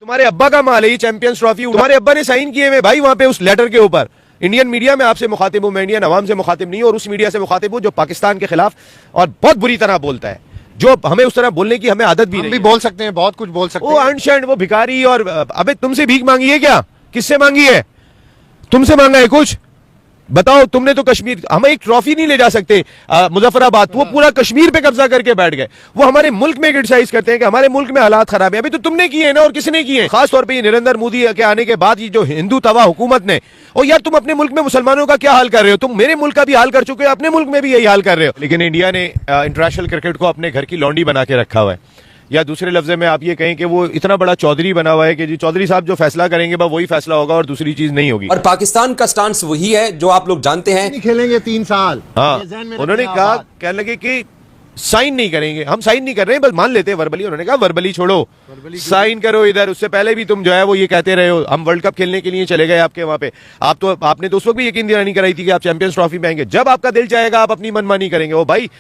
तुम्हारे अब्बा का माल है ये चैंपियंस ट्रॉफी, तुम्हारे अब्बा ने साइन किए हुए भाई वहां पे उस लेटर के ऊपर। इंडियन मीडिया में आपसे मुखातिब हूं मैं, इंडियन अवाम से मुखातिब नहीं, और उस मीडिया से मुखातिब हूं जो पाकिस्तान के खिलाफ और बहुत बुरी तरह बोलता है, जो हमें उस तरह बोलने की हमें आदत भी नहीं। भी बोल सकते हैं, बहुत कुछ बोल सकते हैं। वो अनशर्ट, वो भिखारी, और अबे तुमसे भीख मांगी है क्या? किससे मांगी है? तुमसे मांगा है कुछ? बताओ। तुमने तो कश्मीर, हम एक ट्रॉफी नहीं ले जा सकते मुजफ्फराबाद, वो पूरा कश्मीर पे कब्जा करके बैठ गए। वो हमारे मुल्क में क्रिटिसाइज करते हैं कि हमारे मुल्क में हालात खराब है। अभी तो तुमने किए हैं ना, और किसने किए? खास तौर पे ये नरेंद्र मोदी के आने के बाद ये जो हिंदू तवा हुकूमत ने, और यार तुम अपने मुल्क में मुसलमानों का क्या हाल कर रहे हो? तुम मेरे मुल्क का भी हाल कर चुके हो, अपने मुल्क में भी यही हाल कर रहे हो। लेकिन इंडिया ने इंटरनेशनल क्रिकेट को अपने घर की लौंडी बना के रखा हुआ है। या दूसरे लफ्ज़ में आप ये कहें कि वो इतना बड़ा चौधरी बना हुआ है कि जी चौधरी साहब जो फैसला करेंगे वही फैसला होगा और दूसरी चीज नहीं होगी। और पाकिस्तान का स्टांस वही है जो आप लोग जानते हैं। नहीं खेलेंगे 3 साल। हाँ, उन्होंने कहा, कहने लगे कि साइन नहीं करेंगे, हम साइन नहीं कर रहे हैं, बस मान लेते हैं वर्बली। उन्होंने कहा वर्बली छोड़ो, साइन करो इधर। उससे पहले भी तुम जो है वो ये कहते रहे हो हम वर्ल्ड कप खेलने के लिए चले गए आपके वहां पे। आपने तो उस वक्त भी यकीन दिलानी कराई थी कि आप चैंपियंस ट्रॉफी में आएंगे। जब आपका दिल चाहेगा आप अपनी मनमानी करेंगे। ओ भाई,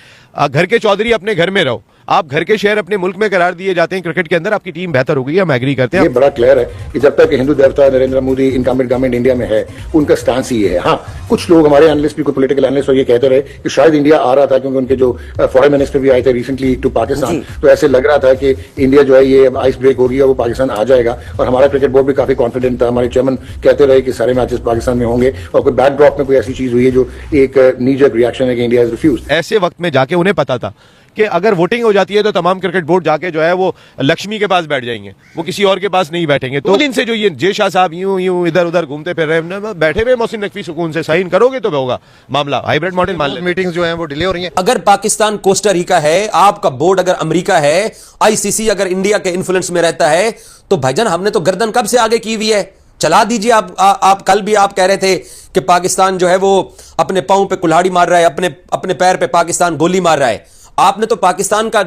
घर के चौधरी अपने घर में रहो। आप घर के शहर अपने मुल्क में करार दिए जाते हैं क्रिकेट के अंदर, आपकी टीम बेहतर हो गई, हम एग्री करते हैं। ये बड़ा क्लियर है कि जब तक हिंदू देवता Narendra Modi incumbent government India में है, उनका स्टांस ही है। हाँ, कुछ लोग हमारे एनालिस्ट भी, कोई पॉलिटिकल एनालिस्ट ये कहते रहे कि शायद इंडिया आ रहा था, क्योंकि उनके जो फॉरेन मिनिस्टर भी आए थे रिसेंटली टू पाकिस्तान, तो ऐसे लग रहा था कि इंडिया जो है ये आइस ब्रेक होगी और वो पाकिस्तान आ जाएगा। और हमारा क्रिकेट बोर्ड भी काफी कॉन्फिडेंट था, हमारे चेयरमैन कहते रहे कि सारे मैचेस पाकिस्तान में होंगे। और कोई बैकड्रॉप में कोई ऐसी चीज हुई है जो एक नी जर्क रिएक्शन है कि इंडिया हैज रिफ्यूज्ड। ऐसे वक्त में जाके उन्हें पता था कि अगर वोटिंग हो जाती है तो तमाम क्रिकेट बोर्ड जाके जो है वो लक्ष्मी के पास बैठ जाएंगे, वो किसी और के पास नहीं बैठेंगे। तो दिन से जो ये जे शाह साहब यूं इधर उधर घूमते फिर रहे हैं, बैठे हुए मोहसिन नकवी सुकून से साइन करोगे तो होगा मामला। हाइब्रिड मॉडल मान लो, मीटिंग्स जो हैं वो डिले हो रही हैं। अगर पाकिस्तान कोस्टा रिका है, आपका बोर्ड अगर अमेरिका है, आईसीसी अगर इंडिया के इन्फ्लुएंस में रहता है, तो भाईजान हमने तो गर्दन कब से आगे की हुई है। चला दीजिए। आप कल भी आप कह रहे थे कि पाकिस्तान जो है वो अपने पांव पे कुल्हाड़ी मार रहा है, अपने पैर पे पाकिस्तान गोली मार रहा है। आपने तो पाकिस्तान का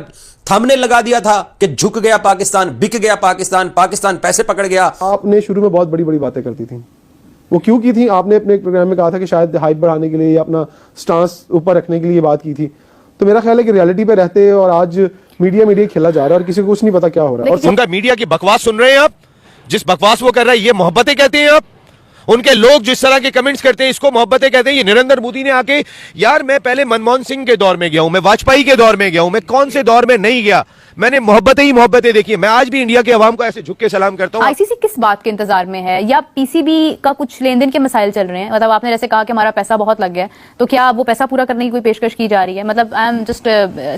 थंबनेल लगा दिया था कि झुक गया पाकिस्तान, बिक गया पाकिस्तान, पाकिस्तान पैसे पकड़ गया। आपने शुरू में बहुत बड़ी बड़ी बातें करती थी, वो क्यों की थी? आपने अपने प्रोग्राम में कहा था कि शायद हाइप बढ़ाने के लिए या अपना स्टांस ऊपर रखने के लिए बात की थी। तो मेरा ख्याल है कि रियलिटी पे रहते और आज मीडिया खेला जा रहा है और किसी को कुछ नहीं पता क्या हो रहा है। और उनका मीडिया की बकवास सुन रहे हैं आप, जिस बकवास वो कर रहा है ये मोहब्बतें कहते हैं आप। उनके लोग जिस तरह के कमेंट्स करते हैं इसको मोहब्बतें कहते हैं। ये नरेंद्र मोदी ने आके, यार मैं पहले मनमोहन सिंह के दौर में गया हूं, मैं वाजपेयी के दौर में गया हूं, मैं कौन से दौर में नहीं गया, मैंने मोहब्बतें ही मोहब्बतें देखी है। मैं आज भी इंडिया के अवाम को ऐसे झुक के सलाम करता हूं। आईसीसी किस बात के इंतजार में है, या पीसीबी का कुछ लेन देन के मसाइल चल रहे हैं? मतलब आपने जैसे कहा कि हमारा पैसा बहुत लग गया, तो क्या वो पैसा पूरा करने की कोई पेशकश की जा रही है? मतलब I am just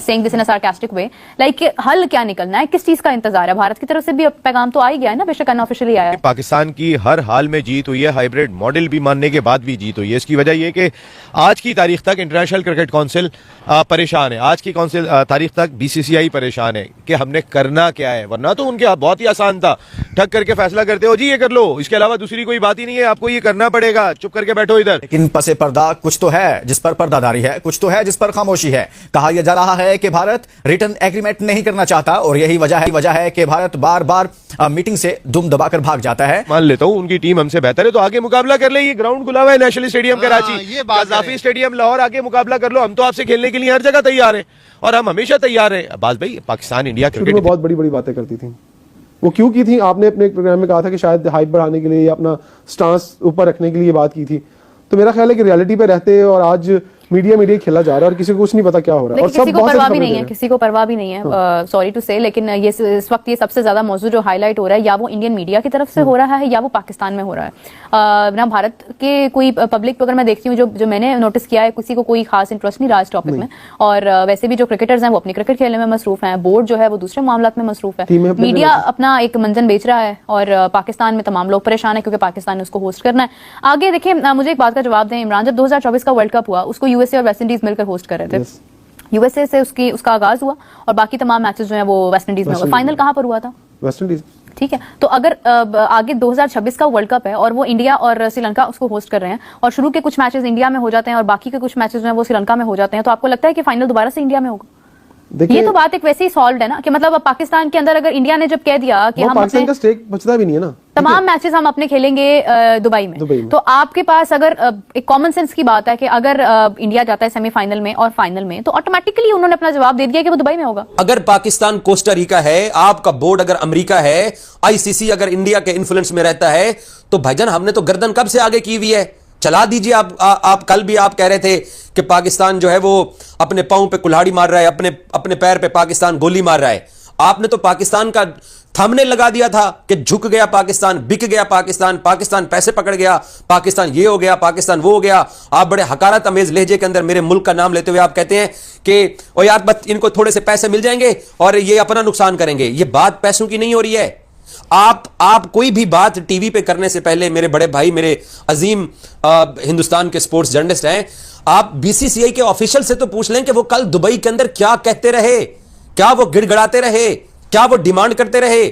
saying this in a sarcastic way, like हल क्या निकलना है, किस चीज का इंतजार है? भारत की तरफ से भी पैगाम तो आ ही गया है ना, बेशक अनऑफिशियली आया है। पाकिस्तान की हर हाल में जीत हुई है, हाइब्रिड मॉडल भी मानने के बाद भी जीत हुई है। इसकी वजह यह कि आज की तारीख तक इंटरनेशनल क्रिकेट काउंसिल परेशान है, आज की तारीख तक बीसीसीआई परेशान है कि हमने करना क्या है। वरना तो उनके बहुत ही आसान था, ठग करके फैसला करते हो जी ये कर लो, इसके अलावा दूसरी कोई बात ही नहीं है, आपको ये करना पड़ेगा, चुप करके बैठो इधर। लेकिन पसे पर्दा कुछ तो है जिस पर पर्दादारी है, कुछ तो है जिस पर खामोशी है। कहा यह जा रहा है कि भारत रिटर्न एग्रीमेंट नहीं करना चाहता और यही वजह है कि भारत बार बार मीटिंग से दुम दबाकर भाग जाता है। मान लेता हूं उनकी टीम हमसे बेहतर है तो आगे मुकाबला कर ले, ये ग्राउंड खुला हुआ है national stadium Karachi, Gaddafi stadium Lahore, आगे मुकाबला कर लो। हम तो आपसे खेलने के लिए हर जगह तैयार हैं और हम हमेशा तैयार हैं। अब्बास भाई, पाकिस्तान इंडिया क्रिकेट में बहुत बड़ी बड़ी बातें करती थी, वो क्यों की थी? आपने अपने प्रोग्राम में कहा था कि शायद हाइप बढ़ाने के लिए या अपना स्टांस ऊपर रखने के लिए बात की थी। तो मेरा ख्याल है कि रियलिटी पे रहते और आज मीडिया खेला जा रहा है और किसी को कुछ नहीं पता क्या हो रहा है। और किसी को परवाह भी नहीं है, किसी को परवाह भी नहीं है, सॉरी टू से। लेकिन ये इस वक्त ये सबसे ज्यादा मौजूद जो हाईलाइट हो रहा है, या वो इंडियन मीडिया की तरफ से हो रहा है या वो पाकिस्तान में हो रहा है। ना भारत के कोई पब्लिक, अगर मैं देखती हूँ जो मैंने नोटिस किया है, किसी को कोई खास इंटरेस्ट नहीं रहा इस टॉपिक में। और वैसे भी जो क्रिकेटर्स हैं वो अपनी क्रिकेट खेलने में मसरूफ हैं, बोर्ड जो है वो दूसरे मामलात में मसरूफ है, मीडिया अपना एक मंजन बेच रहा है और पाकिस्तान में तमाम लोग परेशान है क्योंकि पाकिस्तान ने उसको होस्ट करना है। आगे देखिए, मुझे एक बात का जवाब दें इमरान, जब 2024 का वर्ल्ड कप हुआ उसको यूएसए और वेस्ट इंडीज मिलकर होस्ट कर रहे थे। यूएसए से उसका आगाज हुआ और बाकी तमाम मैचेस जो हैं वो वेस्ट इंडीज में हुआ। फाइनल कहां पर हुआ था? West Indies. ठीक है, तो अगर आगे 2026 का वर्ल्ड कप है और वो इंडिया और श्रीलंका उसको होस्ट कर रहे हैं और शुरू के कुछ मैचेस इंडिया में हो जाते हैं और बाकी के कुछ मैचेस जो हैं वो श्रीलंका में हो जाते हैं, तो आपको लगता है कि फाइनल दोबारा से इंडिया में होगा? देखिए ये तो बात एक वैसे ही सॉल्व है ना कि मतलब अब पाकिस्तान के अंदर अगर इंडिया ने जब कह दिया कि वो हम पाकिस्तान अपने का स्टेक बचता भी नहीं है ना, तमाम मैचेस हम अपने खेलेंगे दुबई में, तो आपके पास अगर एक कॉमन सेंस की बात है कि अगर इंडिया जाता है सेमीफाइनल में और फाइनल में, तो ऑटोमेटिकली उन्होंने अपना जवाब दे दिया कि वो दुबई में होगा। अगर पाकिस्तान कोस्टा रिका है, आपका बोर्ड अगर अमेरिका है, आईसीसी अगर इंडिया के इन्फ्लुएंस में रहता है, तो भाईजान हमने तो गर्दन कब से आगे की हुई है। चला दीजिए आप कल भी आप कह रहे थे कि पाकिस्तान जो है वो अपने पांव पे कुल्हाड़ी मार रहा है, अपने पैर पे पाकिस्तान गोली मार रहा है। आपने तो पाकिस्तान का थंबनेल लगा दिया था कि झुक गया पाकिस्तान, बिक गया पाकिस्तान, पाकिस्तान पैसे पकड़ गया, पाकिस्तान ये हो गया, पाकिस्तान वो हो गया। आप बड़े हकारत अमेज लहजे के अंदर मेरे मुल्क का नाम लेते हुए आप कहते हैं कि ओ यार बस इनको थोड़े से पैसे मिल जाएंगे और ये अपना नुकसान करेंगे। ये बात पैसों की नहीं हो रही है। आप कोई भी बात टीवी पे करने से पहले, मेरे बड़े भाई, मेरे अजीम हिंदुस्तान के स्पोर्ट्स जर्नलिस्ट हैं, आप बीसीसीआई के ऑफिशियल से तो पूछ लें कि वो कल दुबई के अंदर क्या कहते रहे, क्या वो गिड़गड़ाते रहे, क्या वो डिमांड करते रहे।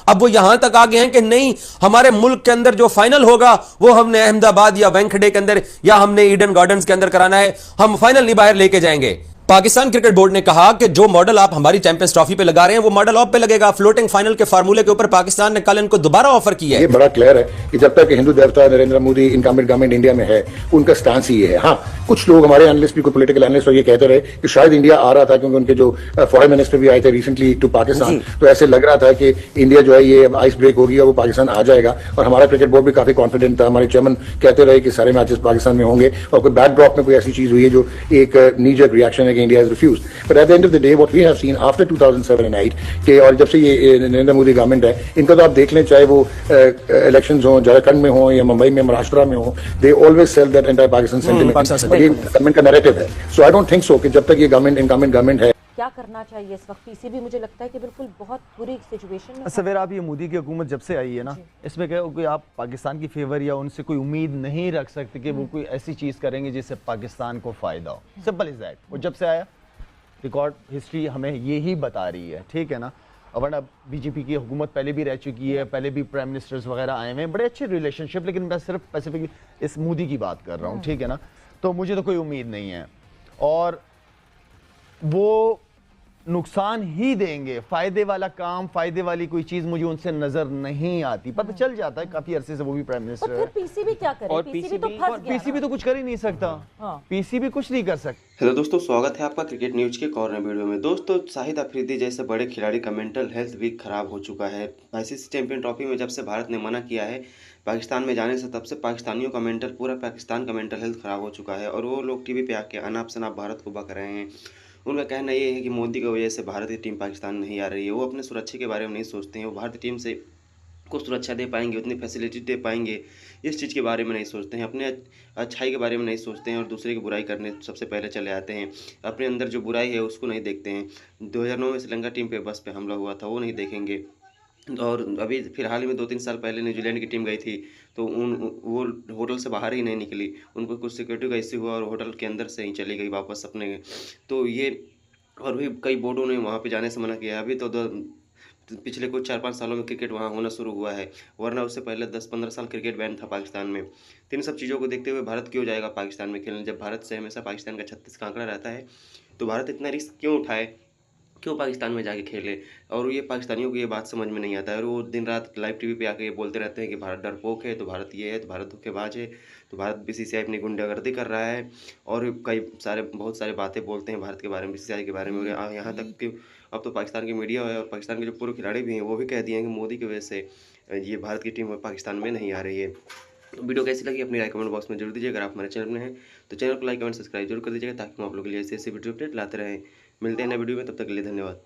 अब वो यहां तक आ गए हैं कि नहीं, हमारे मुल्क के अंदर जो फाइनल होगा वो हमने अहमदाबाद या वेंकटे के अंदर या हमने ईडन गार्डन्स के अंदर कराना है, हम फाइनल नहीं बाहर लेके जाएंगे। पाकिस्तान क्रिकेट बोर्ड ने कहा कि जो मॉडल आप हमारी चैंपियंस ट्रॉफी पे लगा रहे हैं वो मॉडल ऑफ पे लगेगा। फ्लोटिंग फाइनल के फार्मूले के ऊपर पाकिस्तान ने कल इनको दोबारा ऑफर किया है। ये बड़ा क्लियर है कि जब तक हिंदू देवता Narendra Modi incumbent government India में है, उनका स्टांस ही है। हाँ, कुछ लोग हमारे एनालिस्ट भी, कोई पॉलिटिकल एनालिस्ट ये कहते रहे कि शायद इंडिया आ रहा था, क्योंकि उनके जो फॉरेन मिनिस्टर भी आए थे रिसेंटली टू पाकिस्तान, तो ऐसे लग रहा था कि इंडिया जो है ये आइस ब्रेक होगी और वो पाकिस्तान आ जाएगा। और हमारा क्रिकेट बोर्ड भी काफी कॉन्फिडेंट था, हमारे चेयरमैन कहते रहे कि सारे मैचेस पाकिस्तान में होंगे, और कोई बैकड्रॉप में कोई ऐसी चीज हुई है जो एक नी जर्क रिएक्शन है कि India has refused. But at the end of the day what we have seen after 2007 and 8 के, और जब से ये नरेंद्र मोदी गवर्नमेंट है, इनका तो आप देख लें, चाहे वो इलेक्शंस हो झारखंड में हो या मुंबई में, महाराष्ट्र में हो, they always sell that entire Pakistan sentiment. ये गवर्नमेंट का नैरेटिव है। So I don't think so कि जब तक ये गवर्नमेंट इनकमिंग गवर्नमेंट है। क्या करना चाहिए इस वक्त? पीसीबी मुझे लगता है कि बिल्कुल बहुत बुरी सिचुएशन में। सवेरा आप ये मोदी की हुकूमत जब से आई है ना, इसमें क्या कोई आप पाकिस्तान की फेवर या उनसे कोई उम्मीद नहीं रख सकते कि वो कोई ऐसी चीज़ करेंगे जिससे पाकिस्तान को फ़ायदा हो। Simple is that. और जब से आया रिकॉर्ड हिस्ट्री हमें ये ही बता रही है, ठीक है ना। वरना बीजेपी की हुकूमत पहले भी रह चुकी है, पहले भी प्राइम मिनिस्टर्स वगैरह आए हुए हैं, बड़े अच्छे रिलेशनशिप, लेकिन मैं सिर्फ स्पेसिफिकली इस मोदी की बात कर रहा हूँ, ठीक है ना। तो मुझे तो कोई उम्मीद नहीं है, और वो नुकसान ही देंगे। फायदे वाला काम, फायदे वाली कोई चीज मुझे उनसे नजर नहीं आती। पता चल जाता है काफी अरसे से वो भी प्राइम मिनिस्टर है। पीसीबी क्या करे? और पीसीबी तो फंस गया। पीसीबी तो कुछ कर ही नहीं सकता। पीसीबी कुछ नहीं कर सकता। हेलो दोस्तों, स्वागत है आपका क्रिकेट न्यूज के कॉर्नर वीडियो में। दोस्तों, शाहिद अफरीदी जैसे बड़े खिलाड़ी का मेंटल हेल्थ भी खराब हो चुका है। आईसीसी चैंपियन ट्रॉफी में जब से भारत ने मना किया है पाकिस्तान में जाने से, तब से पाकिस्तानियों का पूरा पाकिस्तान का मेंटल हेल्थ खराब हो चुका है। और वो लोग टीवी पे आके अनाप शनाप भारत को बक रहे हैं। उनका कहना ये है कि मोदी की वजह से भारतीय टीम पाकिस्तान नहीं आ रही है। वो अपने सुरक्षा के बारे में नहीं सोचते हैं, वो भारतीय टीम से को सुरक्षा दे पाएंगे, उतनी फैसिलिटी दे पाएंगे, इस चीज़ के बारे में नहीं सोचते हैं। अपने अच्छाई के बारे में नहीं सोचते हैं और दूसरे की बुराई करने सबसे पहले चले आते हैं। अपने अंदर जो बुराई है उसको नहीं देखते हैं। 2009 में श्रीलंका टीम पे बस पे हमला हुआ था, वो नहीं देखेंगे। और अभी फिर हाल ही में 2-3 साल पहले न्यूजीलैंड की टीम गई थी, तो वो होटल से बाहर ही नहीं निकली। उनको कुछ सिक्योरिटी का इश्यू हुआ और होटल के अंदर से ही चली गई वापस अपने। तो ये, और भी कई बोर्डों ने वहाँ पे जाने से मना किया है। अभी तो पिछले कुछ 4-5 सालों में क्रिकेट वहाँ होना शुरू हुआ है, वरना उससे पहले 10-15 साल क्रिकेट बैन था पाकिस्तान में। तो इन सब चीज़ों को देखते हुए भारत क्यों जाएगा पाकिस्तान में खेलने, जब भारत से हमेशा पाकिस्तान का 36 का आंकड़ा रहता है। तो भारत इतना रिस्क क्यों उठाए, क्यों पाकिस्तान में जाके खेले? और ये पाकिस्तानियों को ये बात समझ में नहीं आता है। और वो दिन रात लाइव टीवी पे आके ये बोलते रहते हैं कि भारत डरपोक है, तो भारत ये है, तो भारत धोखेबाज है, तो भारत बीसीसीआई अपनी गुंडागर्दी कर रहा है। और बहुत सारे बातें बोलते हैं भारत के बारे में, बीसीसीआई के बारे में। यहाँ तक कि अब तो पाकिस्तान की मीडिया है और पाकिस्तान के जो पूर्व खिलाड़ी भी हैं वो भी कह दिए हैं कि मोदी की वजह से ये भारत की टीम पाकिस्तान में नहीं आ रही है। तो वीडियो कैसी लगी अपनी राय कमेंट बॉक्स में जरूर दीजिए। अगर आप हमारे चैनल में हैं तो चैनल को लाइक कमेंट सब्सक्राइब जरूर कर दीजिएगा, ताकि हम आप लोगों के लिए ऐसे वीडियो अपडेट लाते रहें। मिलते हैं नए वीडियो में, तब तक के लिए धन्यवाद।